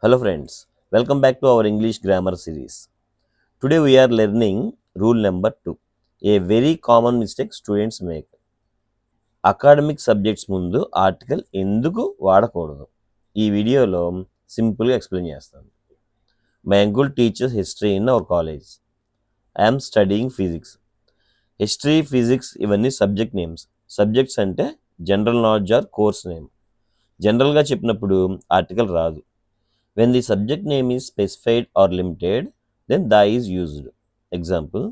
Hello friends, welcome back to our English grammar series. Today we are learning rule number 2. A very common mistake students make. Academic subjects ముందు article ఎందుకు వాడకూడదు? ఈ వీడియోలో సింపుల్గా explain చేస్తాను. My uncle teachers history in our college. I'm studying physics. History, physics ఇవన్నీ subject names. Subjects అంటే general knowledge or course name. జనరల్గా చెప్పినప్పుడు ఆర్టికల్ రాదు. When the subject name is specified or limited, then the is used. Example,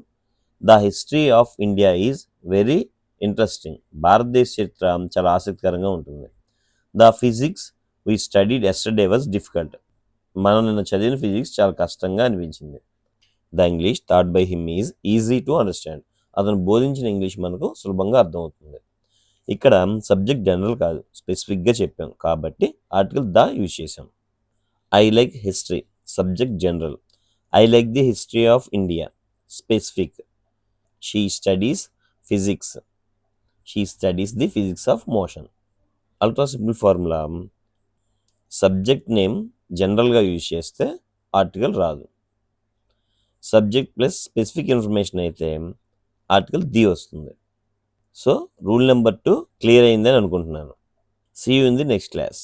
the history of India is very interesting. భారతదేశ చరిత్ర చాలా ఆసక్తికరంగా ఉంటుంది. The physics we studied yesterday was difficult. మనం నిన్న చదివిన ఫిజిక్స్ చాలా కష్టంగా అనిపించింది. The English taught by him is easy to understand. అతను బోధించిన ఇంగ్లీష్ మనకు సులభంగా అర్థమవుతుంది. ఇక్కడ సబ్జెక్ట్ జనరల్ కాదు, స్పెసిఫిక్గా చెప్పాం కాబట్టి ఆర్టికల్ ద యూజ్ చేసాం. I like history. Subject general. I like the history of India. Specific. She studies physics. She studies the physics of motion. Ultra simple formula. Subject name జనరల్గా use చేస్తే article రాదు. Subject plus specific information అయితే article the వస్తుంది. So rule number 2 clear అయిందని అనుకుంటున్నాను. See you in the next class.